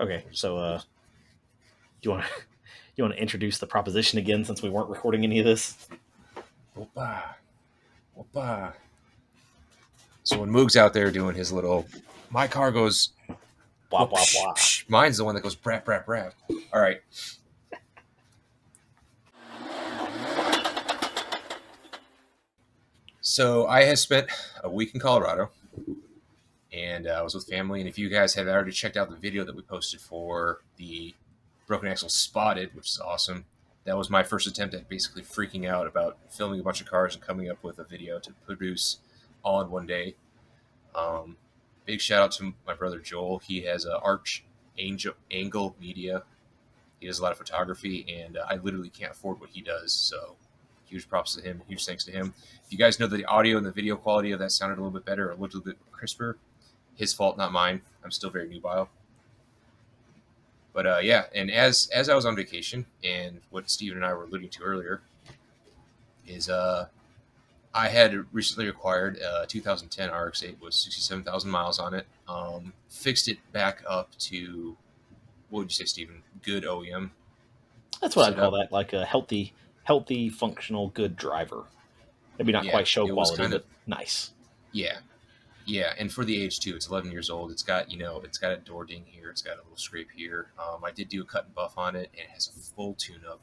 Okay, so do you want to introduce the proposition again since we weren't recording any of this? Whoopah. Whoopah. So when Moog's out there doing his little, my car goes, Blah whoop, blah psh, blah. psh. Mine's the one that goes brap, brap, brap. All right. So I had spent a week in Colorado, and I was with family. And if you guys have already checked out the video that we posted for the Broken Axle Spotted, which is awesome, that was my first attempt at basically freaking out about filming a bunch of cars and coming up with a video to produce all in one day. Big shout out to my brother Joel. He has a Angle Media. He does a lot of photography, and I literally can't afford what he does. So huge props to him. Huge thanks to him. If you guys know the audio and the video quality of that sounded a little bit better, a little bit crisper, his fault, not mine. I'm still very nubile. But yeah, and as I was on vacation, and what Steven and I were alluding to earlier, is I had recently acquired a 2010 Rx8 with 67,000 miles on it. Fixed it back up to, what would you say, Steven? Good OEM. That's what I'd call that, like a healthy, functional, good driver. Maybe not quite show quality, but nice. Yeah. Yeah, and for the age too, it's 11 years old. It's got, it's got a door ding here. It's got a little scrape here. I did do a cut and buff on it, and it has a full tune-up.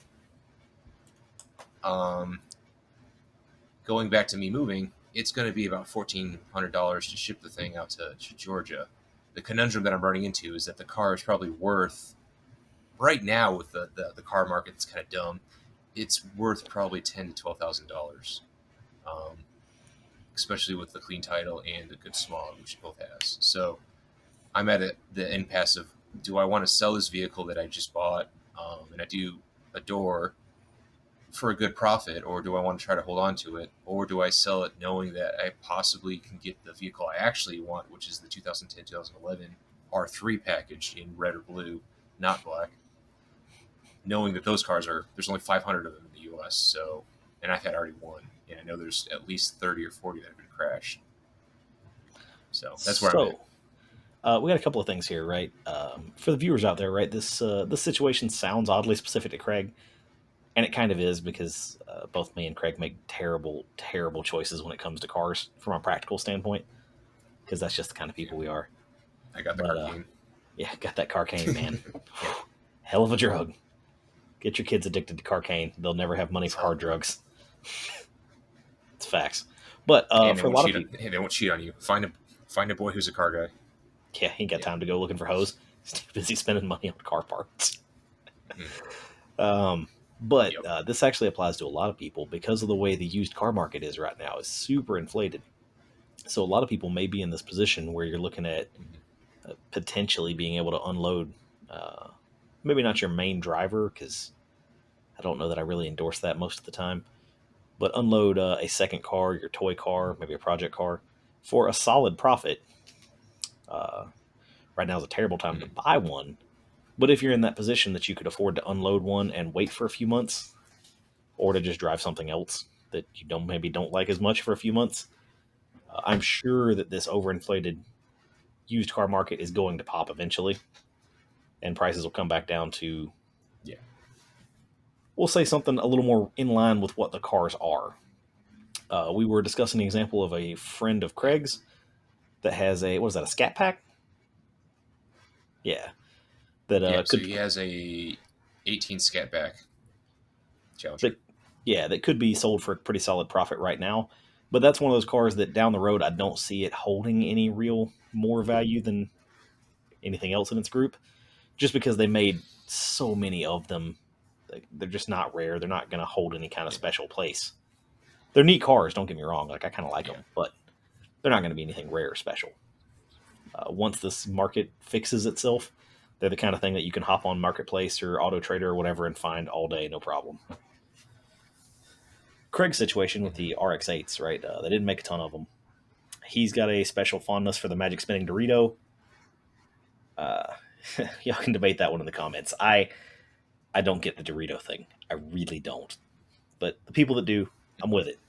Going back to me moving, it's going to be about $1,400 to ship the thing out to Georgia. The conundrum that I'm running into is that the car is probably worth, right now with the car market, it's kind of dumb, it's worth probably $10,000 to $12,000. Especially with the clean title and a good smog, which it both has. So I'm at the impasse of, do I want to sell this vehicle that I just bought and I do a door for a good profit, or do I want to try to hold on to it, or do I sell it knowing that I possibly can get the vehicle I actually want, which is the 2010, 2011 R3 package in red or blue, not black, knowing that those cars there's only 500 of them in the US, so, and I've had already one. And I know there's at least 30 or 40 that have been crashed. So that's where I'm at. We got a couple of things here, right? For the viewers out there, right? This situation sounds oddly specific to Craig, and it kind of is, because both me and Craig make terrible, terrible choices when it comes to cars from a practical standpoint, because that's just the kind of people we are. I got the Carcane. Yeah, got that Carcane, man. Hell of a drug. Get your kids addicted to Carcane. They'll never have money for hard drugs. It's facts. But for a lot of people, they won't cheat on you. Find a boy who's a car guy. Yeah, he ain't got time to go looking for hoes. He's too busy spending money on car parts. But this actually applies to a lot of people, because of the way the used car market is right now. Is super inflated. So a lot of people may be in this position where you're looking at potentially being able to unload, maybe not your main driver, because I don't know that I really endorse that most of the time, but unload a second car, your toy car, maybe a project car, for a solid profit. Right now is a terrible time to buy one. But if you're in that position that you could afford to unload one and wait for a few months, or to just drive something else that you don't like as much for a few months, I'm sure that this overinflated used car market is going to pop eventually, and prices will come back down to, we'll say something a little more in line with what the cars are. We were discussing the example of a friend of Craig's that has a Scat Pack? Yeah. So he has a 18 Scat Pack Challenger. That could be sold for a pretty solid profit right now. But that's one of those cars that down the road, I don't see it holding any real more value than anything else in its group, just because they made so many of them. They're just not rare. They're not going to hold any kind of special place. They're neat cars, don't get me wrong. Like, I kind of like them, but they're not going to be anything rare or special. Once this market fixes itself, they're the kind of thing that you can hop on Marketplace or Auto Trader or whatever and find all day, no problem. Craig's situation with the RX8s, right? They didn't make a ton of them. He's got a special fondness for the Magic Spinning Dorito. Y'all can debate that one in the comments. I don't get the Dorito thing. I really don't. But the people that do, I'm with it.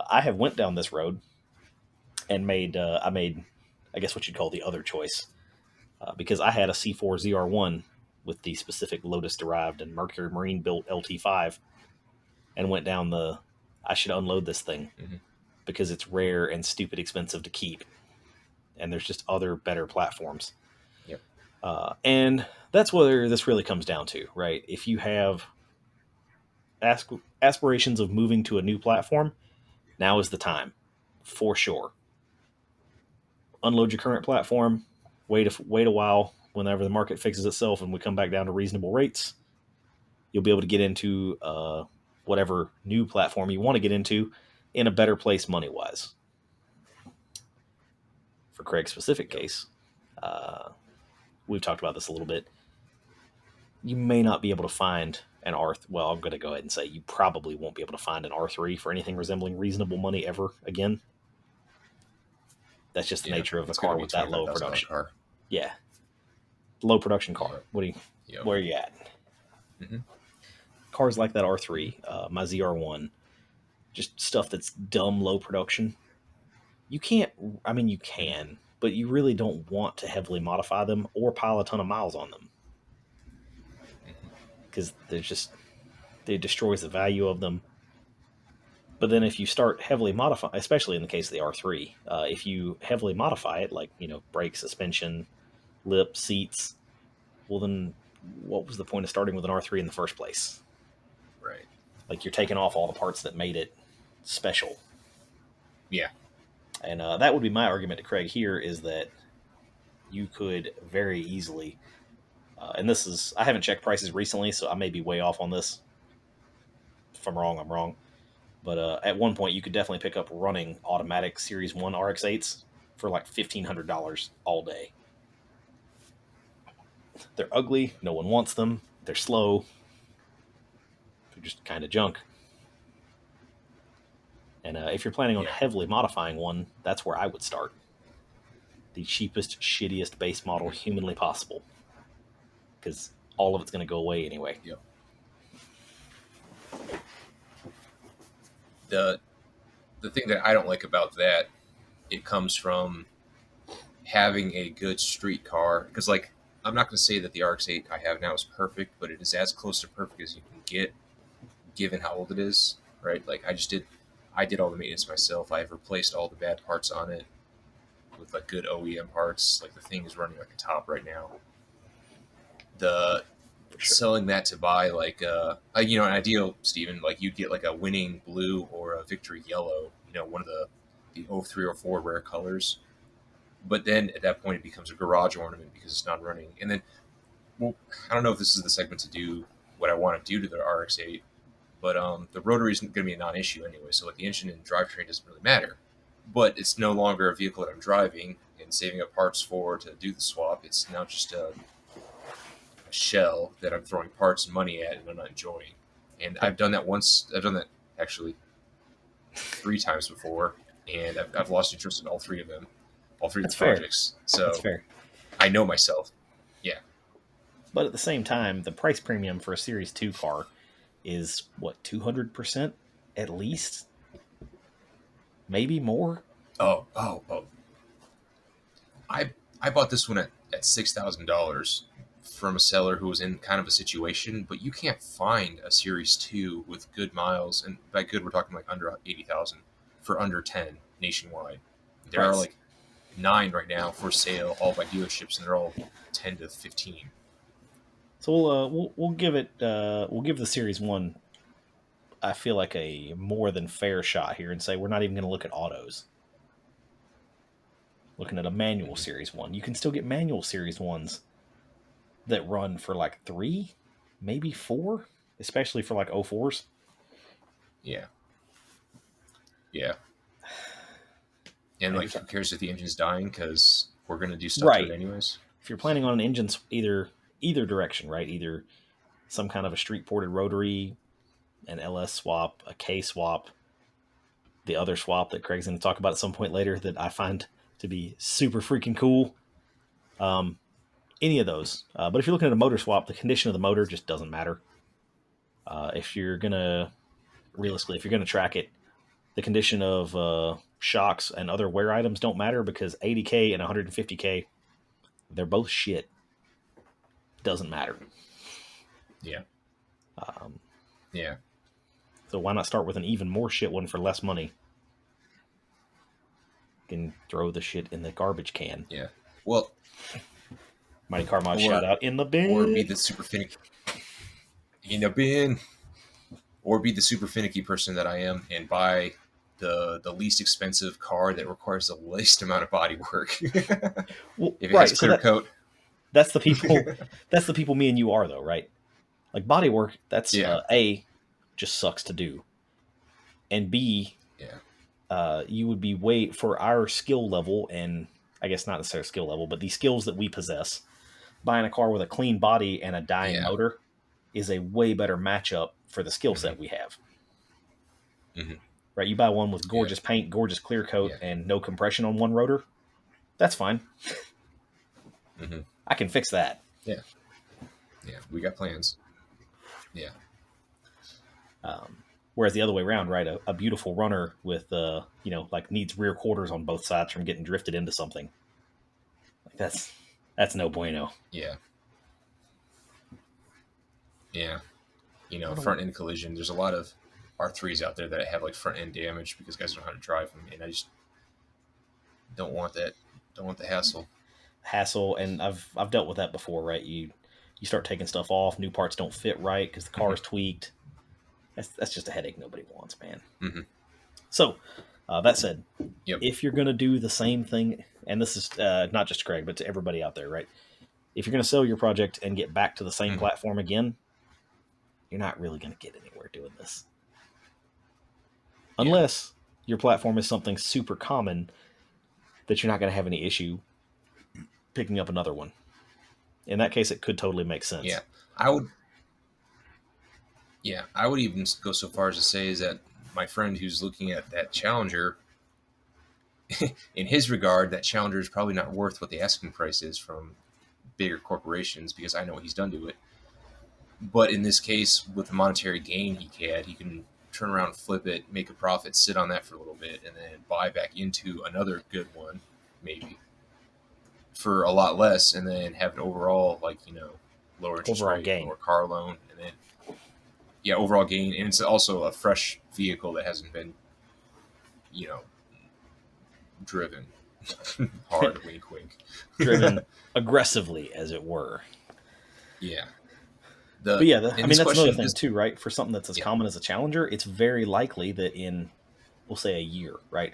I have went down this road and I made, I guess what you'd call the other choice. because I had a C4 ZR1 with the specific Lotus derived and Mercury Marine built LT5 and went down I should unload this thing Mm-hmm. because it's rare and stupid expensive to keep. And there's just other better platforms. Yep. And that's where this really comes down to, right? If you have aspirations of moving to a new platform, now is the time, for sure. Unload your current platform, wait a while. Whenever the market fixes itself and we come back down to reasonable rates, you'll be able to get into whatever new platform you want to get into in a better place money wise. For Craig's specific case, we've talked about this a little bit. You may not be able to find an R. Well, I'm going to go ahead and say you probably won't be able to find an R3 for anything resembling reasonable money ever again. That's just the nature of a car with that low production. Car. Yeah, low production car. Yep. Where are you at? Mm-hmm. Cars like that R3, my ZR1, just stuff that's dumb low production. You can't. I mean, you can, but you really don't want to heavily modify them or pile a ton of miles on them because they destroys the value of them. But then if you start heavily modifying, especially in the case of the R3, if you heavily modify it, like brake, suspension, lip, seats, well then what was the point of starting with an R3 in the first place? Right. Like you're taking off all the parts that made it special. Yeah. And that would be my argument to Craig here is that you could very easily, and this is, I haven't checked prices recently, so I may be way off on this. If I'm wrong, I'm wrong. But at one point, you could definitely pick up running automatic Series 1 RX8s for like $1,500 all day. They're ugly. No one wants them. They're slow. They're just kind of junk. And if you're planning on heavily modifying one, that's where I would start. The cheapest, shittiest base model humanly possible. Because all of it's going to go away anyway. Yep. The thing that I don't like about that, it comes from having a good street car. Because, like, I'm not going to say that the RX-8 I have now is perfect, but it is as close to perfect as you can get, given how old it is, right? Like, I did all the maintenance myself. I've replaced all the bad parts on it with, like, good OEM parts. Like, the thing is running like a top right now. Selling that to buy like an ideal, Steven, like you'd get like a winning blue or a victory yellow, one of the 03 or 4 rare colors. But then at that point it becomes a garage ornament because it's not running. And then, well, I don't know if this is the segment to do what I want to do to the RX-8, but the rotary is going to be a non-issue anyway. So like the engine and drivetrain doesn't really matter. But it's no longer a vehicle that I'm driving and saving up parts for to do the swap. It's now just a shell that I'm throwing parts and money at and I'm not enjoying. And I've done that once. I've done that actually 3 times before, and I've lost interest in all 3 of them, all 3 of the projects. So that's fair. I know myself. Yeah. But at the same time, the price premium for a Series 2 car is what, 200% at least? Maybe more? Oh. I bought this one at $6,000 from a seller who was in kind of a situation, but you can't find a Series 2 with good miles, and by good we're talking like under 80,000 for under 10 nationwide. There are like 9 right now for sale, all by dealerships, and they're all 10 to 15. So we'll give it we'll give the Series 1, I feel like, a more than fair shot here and say we're not even going to look at autos. Looking at a manual Series 1, you can still get manual Series 1s that run for like 3, maybe 4, especially for like 04s. Yeah. And like, who cares if the engine's dying? Because we're going to do stuff to it anyways. If you're planning on an engine either direction, right? Either some kind of a street ported rotary, an LS swap, a K swap, the other swap that Craig's going to talk about at some point later that I find to be super freaking cool. Any of those. But if you're looking at a motor swap, the condition of the motor just doesn't matter. If you're going to track it, the condition of shocks and other wear items don't matter because 80K and 150K They're both shit. Doesn't matter. Yeah. Um, Yeah. so why not start with an even more shit one for less money? You can throw the shit in the garbage can. Yeah. Well, Mighty Car Mod shout out in the or be bin. the super finicky in the bin, or be the super finicky person that I am and buy the least expensive car that requires the least amount of body work. Well, If it has right. So clear coat, that's the people. That's the people me and you are though, right? Like body work. That's yeah, A, just sucks to do, and B, yeah, you would be way for our skill level, and I guess not necessarily skill level, but the skills that we possess. Buying a car with a clean body and a dying yeah, motor is a way better matchup for the skill hmm set we have. hmm Right? You buy one with yeah, gorgeous paint, gorgeous clear coat, yeah, and no compression on one rotor. That's fine. hmm I can fix that. yeah, yeah. We got plans. Yeah, Whereas the other way around, right? A beautiful runner with, like needs rear quarters on both sides from getting drifted into something. Like that's no bueno. yeah, yeah. I don't. Front end collision. There's a lot of R3s out there that have like front end damage because guys don't know how to drive them, and I just don't want that. Don't want the hassle. Hassle, and I've dealt with that before, right? You start taking stuff off, new parts don't fit right because the car hmm is tweaked. That's just a headache nobody wants, man. hmm So, that said, Yep. if you're going to do the same thing, and this is not just Craig, but to everybody out there, right? If you're going to sell your project and get back to the same hmm platform again, you're not really going to get anywhere doing this. Yeah. Unless your platform is something super common that you're not going to have any issue picking up another one. In that case, it could totally make sense. Yeah. I would. Yeah, I would even go so far as to say is that my friend who's looking at that Challenger, in his regard, that Challenger is probably not worth what the asking price is from bigger corporations because I know what he's done to it. But in this case, with the monetary gain he can turn around, flip it, make a profit, sit on that for a little bit, and then buy back into another good one, maybe for a lot less, and then have an overall lower interest Overall rate, gain. lower car loan, and then overall gain, and it's also a fresh vehicle that hasn't been you know driven hard. Wink, wink. Driven aggressively, as it were. Yeah. But yeah, In that's this another question, thing too, right? For something that's as yeah, common as a Challenger, it's very likely that in, we'll say, a year, right?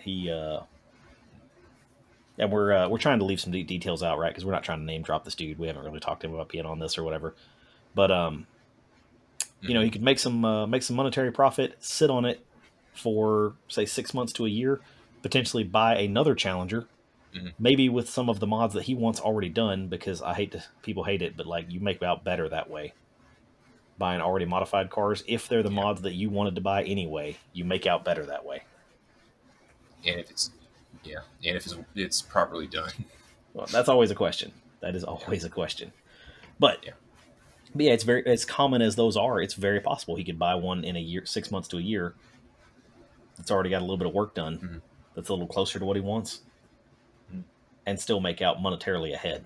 And we're trying to leave some details out, right? Because we're not trying to name drop this dude. We haven't really talked to him about being on this or whatever. But hmm he could make some monetary profit, sit on it for say 6 months to a year, potentially buy another Challenger, hmm maybe with some of the mods that he wants already done. Because people hate it, but like you make out better that way. Buying already modified cars, if they're the yeah, mods that you wanted to buy anyway, you make out better that way. and if it's it's properly done. Well, that's always a question. That is Yeah, always a question. But yeah, yeah, it's very as common as those are. It's very possible he could buy one in a year, 6 months to a year. That's already got a little bit of work done. hmm That's a little closer to what he wants, hmm and still make out monetarily ahead.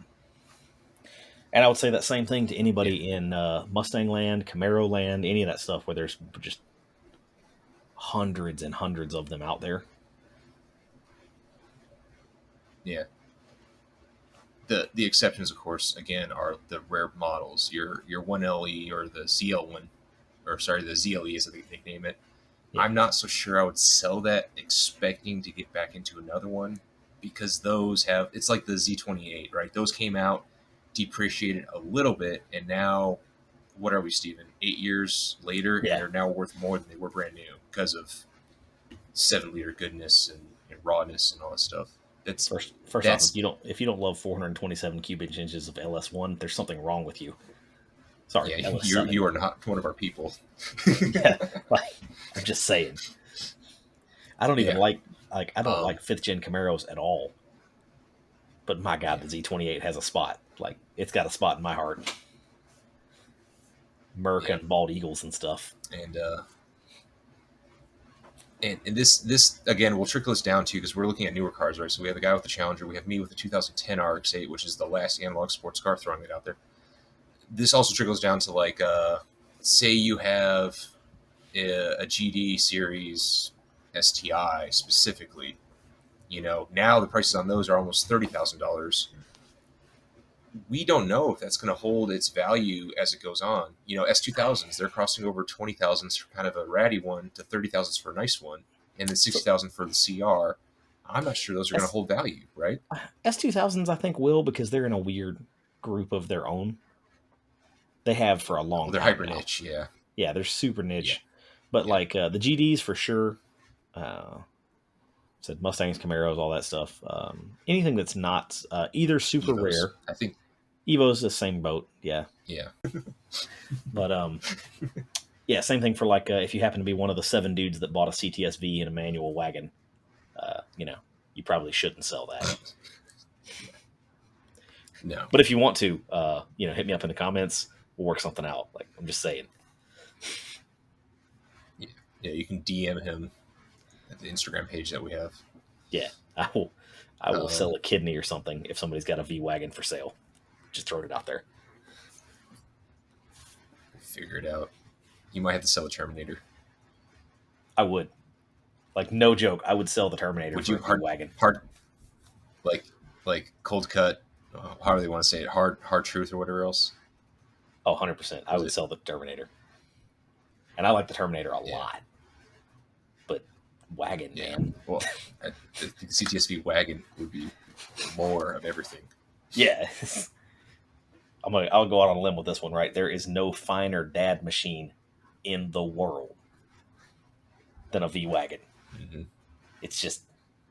And I would say that same thing to yeah, anybody in Mustang land, Camaro land, any of that stuff where there's just hundreds and hundreds of them out there. yeah. The exceptions, of course, again, are the rare models. Your 1LE or the ZL1, or sorry, the ZLE is what they name it. Yeah, I'm not so sure I would sell that expecting to get back into another one because those have it's like the Z28, right? Those came out, depreciated a little bit, and now what are we, Steven? 8 years later, and yeah. they're now worth more than they were brand new because of 7-liter goodness and rawness and all that stuff. That's First off, that's if you don't love 427 cubic inches of LS1, there's something wrong with you. Sorry, yeah, LS7. you are not one of our people. Yeah, like I'm just saying. I don't even Yeah. like I don't Um, like fifth gen Camaros at all. But my God, yeah. the Z28 has a spot. Like it's got a spot in my heart. Merc Yeah. and bald eagles and stuff. And And this again will trickle us down to, because we're looking at newer cars, right? So we have the guy with the Challenger, we have me with the 2010 RX8, which is the last analog sports car, throwing it out there. This also trickles down to like, say you have a GD series STI specifically. Now the prices on those are almost $30,000. We don't know if that's going to hold its value as it goes on. S2000s, they're crossing over 20,000s for kind of a ratty one to 30,000s for a nice one, and then 60,000 for the CR. I'm not sure those are going to hold value, right? S2000s, I think, will, because they're in a weird group of their own. They have for a long Well, they're time hyper now. niche, yeah. Yeah, they're super niche. Yeah. But Yeah. like the GDs for sure. Said Mustangs, Camaros, all that stuff. Anything that's not either super Evos, rare. I think. Evo's the same boat, yeah. Yeah. But yeah, same thing for like if you happen to be one of the 7 dudes that bought a CTSV and a manual wagon, you probably shouldn't sell that. No. But if you want to, hit me up in the comments. We'll work something out. Like, I'm just saying. Yeah, you can DM him at the Instagram page that we have. Yeah, I will sell a kidney or something if somebody's got a V wagon for sale. Just throwing it out there. Figure it out. You might have to sell a Terminator. I would. Like, no joke, I would sell the Terminator Would for you a V wagon. Hard, like cold cut, how do they want to say it? Hard truth or whatever else? Oh, 100%. I would sell the Terminator. And I like the Terminator a lot. But wagon, man. Well, I think the CTSV wagon would be more of everything. Yeah. I'll go out on a limb with this one, right? There is no finer dad machine in the world than a V wagon. Mm-hmm. It just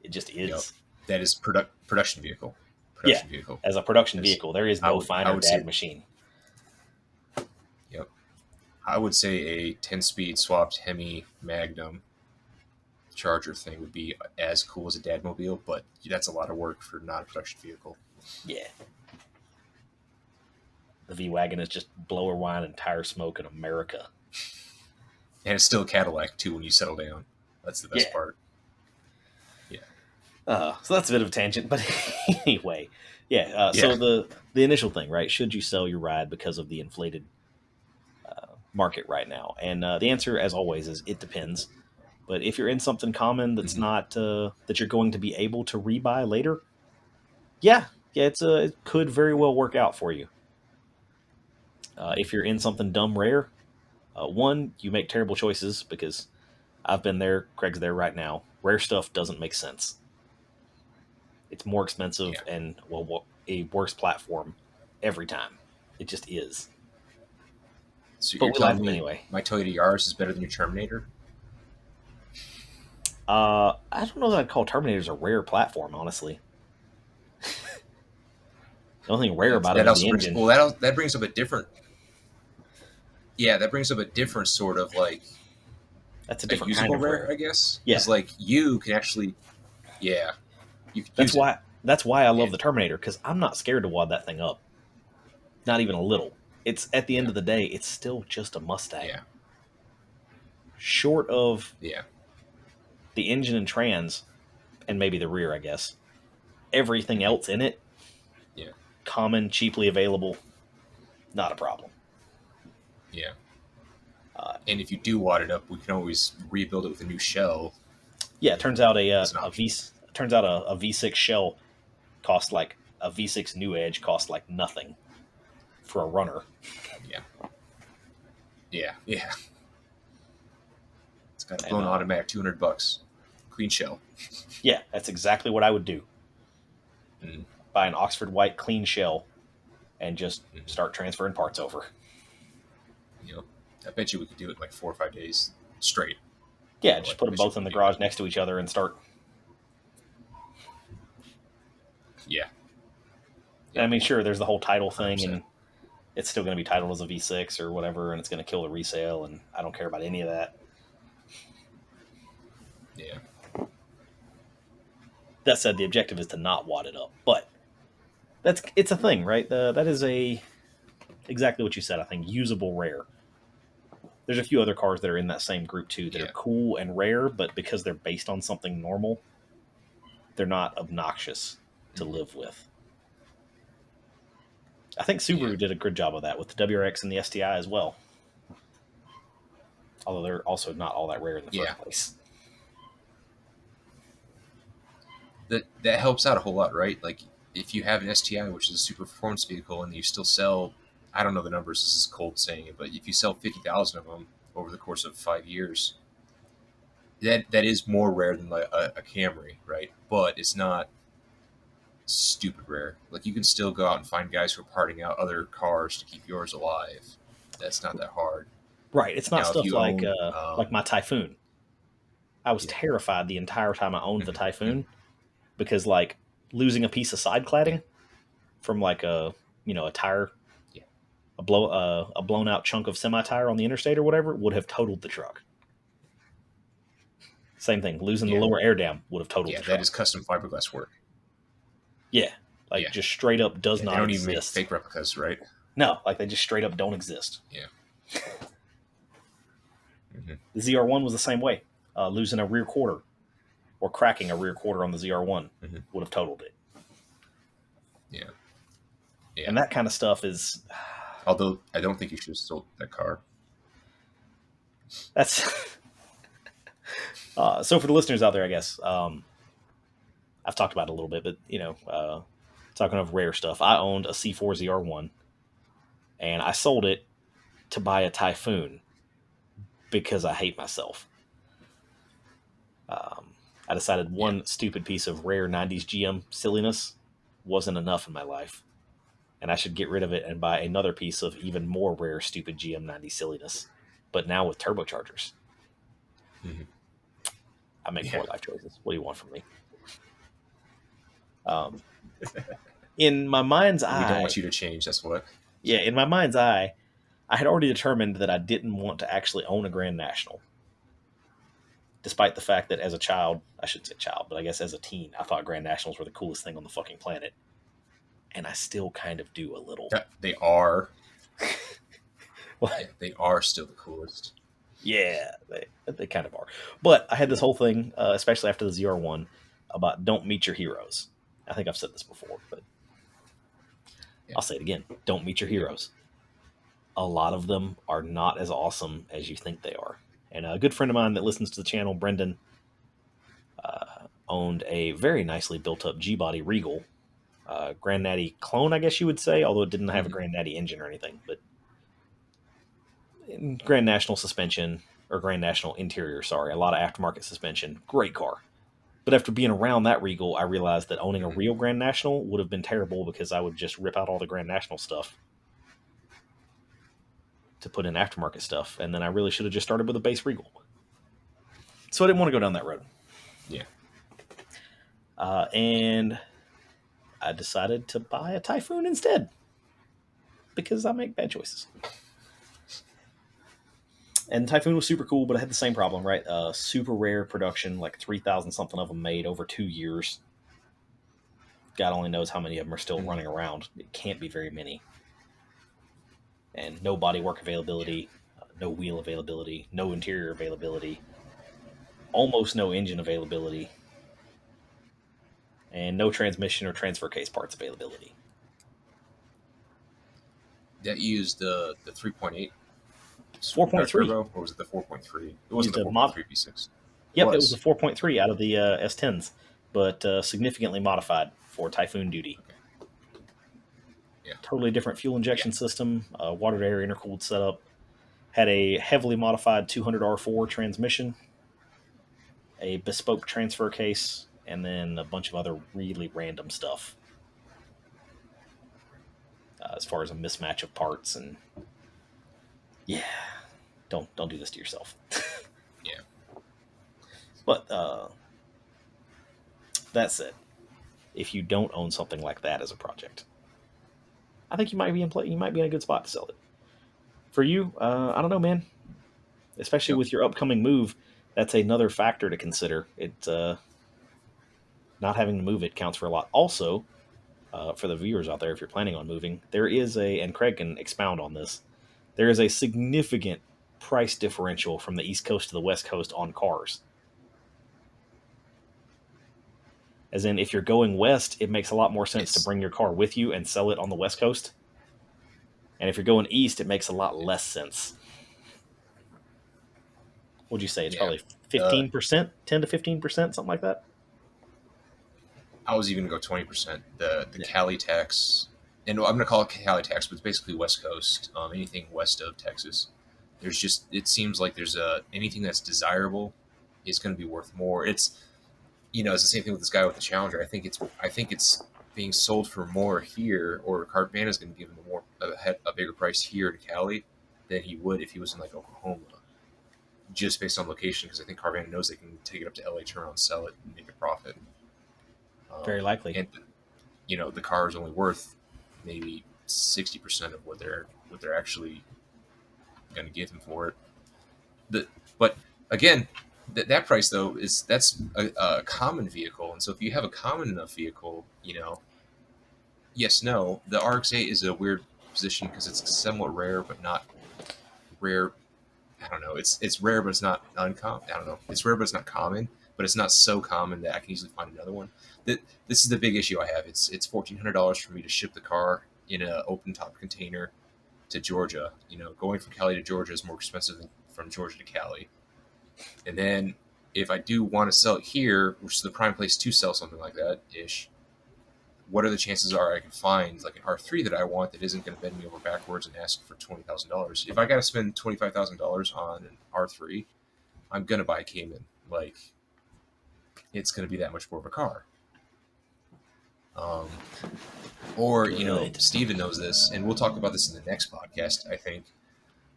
is. Yep. That is production vehicle. Vehicle. As a production vehicle, there is no finer dad machine. Yep. I would say a 10-speed swapped Hemi Magnum Charger thing would be as cool as a dadmobile, but that's a lot of work for not a production vehicle. Yeah. The V-Wagon is just blower wine and tire smoke in America. And it's still a Cadillac, too, when you settle down. That's the best part. Yeah. So that's a bit of a tangent, but anyway. Yeah, so the initial thing, right? Should you sell your ride because of the inflated market right now? And the answer, as always, is it depends. But if you're in something common that's not that you're going to be able to rebuy later, it could very well work out for you. If you're in something dumb rare, one, you make terrible choices, because I've been there, Craig's there right now. Rare stuff doesn't make sense. It's more expensive and a worse platform every time. It just is. So you're telling me anyway. My Toyota Yaris is better than your Terminator? I don't know that I'd call Terminators a rare platform, honestly. The only thing rare about it is the engine. Well, that brings up a different... Yeah, that brings up a different sort of, like... That's a different kind of rare, I guess. Yeah. Because, like, you can actually... Yeah. That's why I love the Terminator, because I'm not scared to wad that thing up. Not even a little. It's, at the end of the day, it's still just a Mustang. Yeah. Short of the engine and trans, and maybe the rear, I guess. Everything else in it, common, cheaply available, not a problem. Yeah. And if you do wad it up, we can always rebuild it with a new shell. Yeah, it turns out a V6 shell costs like a V6 New Edge costs like nothing for a runner. Yeah. It's got a blown automatic, $200, clean shell. Yeah, that's exactly what I would do. Buy an Oxford White clean shell and just start transferring parts over. I bet you we could do it in like 4 or 5 days straight. Yeah, just put them both in the garage next to each other and start. Yeah. I mean, sure, there's the whole title thing, 100%. And it's still going to be titled as a V6 or whatever, and it's going to kill the resale, and I don't care about any of that. Yeah. That said, the objective is to not wad it up, but it's a thing, right? That is exactly what you said. I think usable rare. There's a few other cars that are in that same group too that are Yeah. cool and rare, but because they're based on something normal, they're not obnoxious to Mhm. live with. I think Yeah. Subaru did a good job of that with the WRX and the STI as well. Although they're also not all that rare in the Yeah. first place. That helps out a whole lot, right? Like if you have an STI, which is a super performance vehicle, and you still sell, I don't know the numbers. This is cold saying it, but if you sell 50,000 of them over the course of 5 years, that is more rare than like a Camry, right? But it's not stupid rare. Like you can still go out and find guys who are parting out other cars to keep yours alive. That's not that hard. Right. It's not Now, if stuff you own, like my Typhoon. I was yeah, terrified the entire time I owned the mhm, mhm, Typhoon because like losing a piece of side yeah, cladding from like a tire, yeah, a blown out chunk of semi tire on the interstate or whatever would have totaled the truck. Same thing. Losing the yeah, lower air dam would have totaled yeah. the That truck. is custom fiberglass work. Yeah. Like Yeah, just straight up does yeah. They not don't even make exist. fake replicas, right? No, like they just straight up don't exist. Yeah. Hmm. The ZR1 was the same way. Losing a rear quarter or cracking a rear quarter on the ZR1 Hmm. would have totaled it. Yeah, yeah. And that kind of stuff is Although I don't think you should have sold that car. that's so for the listeners out there, I guess I've talked about it a little bit, but talking of rare stuff, I owned a C4 ZR1 and I sold it to buy a Typhoon because I hate myself. I decided Yeah. one stupid piece of rare 90s GM silliness wasn't enough in my life, and I should get rid of it and buy another piece of even more rare, stupid GM 90s silliness, but now with turbochargers. Hmm. I make Yeah. poor life choices. What do you want from me? Um, in my mind's We don't eye, want you to change. That's what. yeah, in my mind's eye, I had already determined that I didn't want to actually own a Grand National, despite the fact that as a child, I shouldn't say child, but I guess as a teen, I thought Grand Nationals were the coolest thing on the fucking planet. And I still kind of do a little. They are. Well, Yeah, they are still the coolest. yeah, they kind of are. But I had this whole thing, especially after the ZR1, about don't meet your heroes. I think I've said this before, but Yeah. I'll say it again. Don't meet your heroes. A lot of them are not as awesome as you think they are. And a good friend of mine that listens to the channel, Brendan, owned a very nicely built up G body Regal, Grand Natty clone, I guess you would say, although it didn't have a Mhm. Grand Natty engine or anything. But Grand National suspension, or Grand National interior, sorry, a lot of aftermarket suspension. Great car. But after being around that Regal, I realized that owning a Mhm. real Grand National would have been terrible because I would just rip out all the Grand National stuff to put in aftermarket stuff, and then I really should have just started with a base Regal. So I didn't want to go down that road. Yeah. And I decided to buy a Typhoon instead because I make bad choices. And Typhoon was super cool, but I had the same problem, right? Super rare production, like 3,000 something of them made over 2 years. God only knows how many of them are still Mhm. running around. It can't be very many. And no bodywork availability, no wheel availability, no interior availability, almost no engine availability, and no transmission or transfer case parts availability. That used the 3.8 supercar 4.3 turbo, or was it the 4.3? It wasn't used the a mod. 4.3 V6. It Yep, it was a was. 4.3 out of the S10s, but significantly modified for Typhoon duty. Okay. Yeah. Totally different fuel Yeah. injection system, water to air intercooled setup. Had a heavily modified 200R4 transmission, a bespoke transfer case, and then a bunch of other really random stuff as far as a mismatch of parts. And yeah, don't do this to yourself. Yeah. But that said, if you don't own something like that as a project, I think you might be you might be in a good spot to sell it. For you, I don't know, man. Especially Yep. with your upcoming move, that's another factor to consider. It not having to move it counts for a lot. Also, for the viewers out there, if you're planning on moving, there is and Craig can expound on this. There is a significant price differential from the East Coast to the West Coast on cars. As in, if you're going west, it makes a lot more sense to It's bring your car with you and sell it on the West Coast. And if you're going east, it makes a lot less sense. What'd you say? It's yeah. probably The 15%, 10 to 15%, something like that. I was even gonna go 20%. The Yeah. Cali tax, and I'm gonna call it Cali tax, but it's basically West Coast. Anything west of Texas, there's just it seems like there's a anything that's desirable is going to be worth more. It's the same thing with this guy with the Challenger. I think it's being sold for more here, or Carvana is going to give him a bigger price here in Cali than he would if he was in like Oklahoma, just based on location. Because I think Carvana knows they can take it up to LA, turn around, sell it, and make a profit. Very likely. And the car is only worth maybe 60% of what they're actually going to give him for it. But again, that price though that's a common vehicle, and so if you have a common enough vehicle, yes, no, the RX-8 is a weird position because it's somewhat rare, but not rare. I don't know. It's rare, but it's not uncommon. I don't know. It's rare, but it's not common. But it's not so common that I can easily find another one. This is the big issue I have. It's $1,400 for me to ship the car in an open top container to Georgia. Going from Cali to Georgia is more expensive than from Georgia to Cali. And then if I do want to sell it here, which is the prime place to sell something like that ish, what are the chances are I can find like an R3 that I want that isn't going to bend me over backwards and ask for $20,000? If I got to spend $25,000 on an R3, I'm going to buy a Cayman. Like, it's going to be that much more of a car. Or, Good. Steven knows this, and we'll talk about this in the next podcast, I think.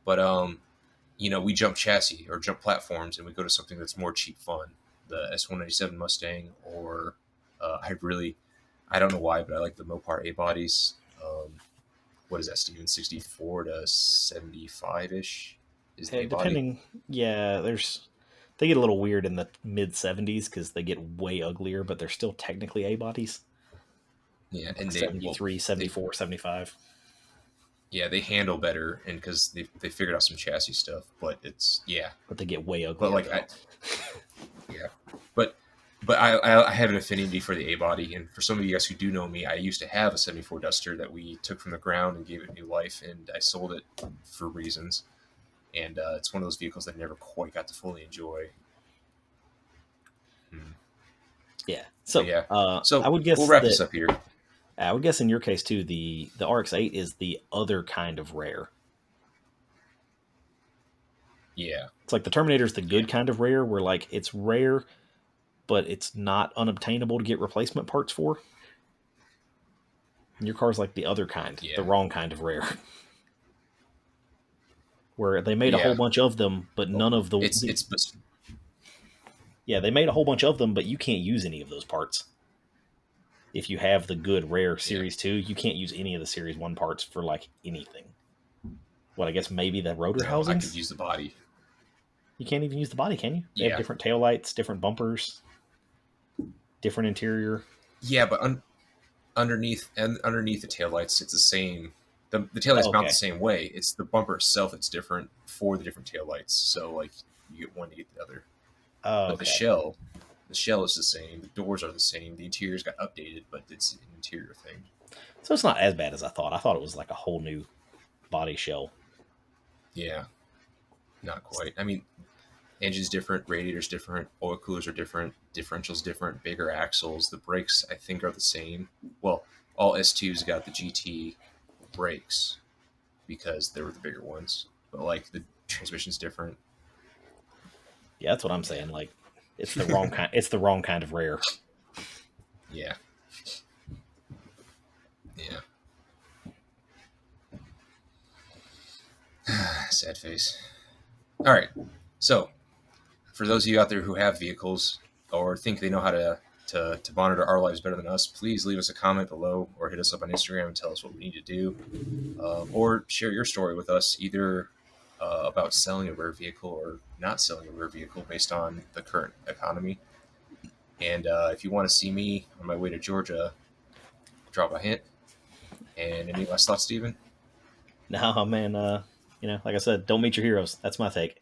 But, we jump chassis or jump platforms and we go to something that's more cheap fun. The S197 Mustang, or I don't know why, but I like the Mopar A bodies. What is that, Steven? 64 to 75 ish is the A body. Depending, yeah, they get a little weird in the mid 70s because they get way uglier, but they're still technically A bodies. Yeah, Like and they 73, they 74, 75. yeah, they handle better, and because they figured out some chassis stuff, but it's yeah, But they get way but uglier like though. yeah, but I have an affinity for the A body, and for some of you guys who do know me, I used to have a '74 Duster that we took from the ground and gave it new life, and I sold it for reasons, and it's one of those vehicles that I never quite got to fully enjoy. Hmm. Yeah. But So yeah, I so would we'll guess wrap that this up here. in your case too, the RX-8 is the other kind of rare. Yeah, It's like the Terminator is the yeah, good kind of rare, where like it's rare, but it's not unobtainable to get replacement parts for. And your car's like the other kind, the yeah, wrong kind of rare, where they made a whole yeah. bunch of them, but Well, none of it's yeah, they made a whole bunch of them, but you can't use any of those parts. If you have the good rare yeah. Series 2, you can't use any of the Series 1 parts for like anything. What, I guess maybe the rotor No, I could housings? use the body. You can't even use the body, can you? They have Yeah, different taillights, different bumpers, different interior. yeah, but underneath the taillights, it's the same. The taillights Oh, mount the okay. same way. It's the bumper itself that's different for the different taillights. So like you get one to get the other. Oh, But okay. the shell is the same. The doors are the same. The interior's got updated, but it's an interior thing. So it's not as bad as I thought. I thought it was like a whole new body shell. Yeah, not quite. I mean, engine's different, radiator's different, oil coolers are different, differential's different, bigger axles. The brakes I think are the same. Well, all S2s got the GT brakes because they were the bigger ones. But like the transmission's different. Yeah, that's what I'm Yeah. saying. Like, it's the wrong kind. It's the wrong kind of rare. Yeah. Yeah. Sad face. All right. So, for those of you out there who have vehicles or think they know how to monitor our lives better than us, please leave us a comment below or hit us up on Instagram and tell us what we need to do. Or share your story with us, either about selling a rare vehicle or not selling a rare vehicle based on the current economy. And if you want to see me on my way to Georgia, drop a hint. And any last thoughts, Steven? No, man. Like I said, don't meet your heroes. That's my take.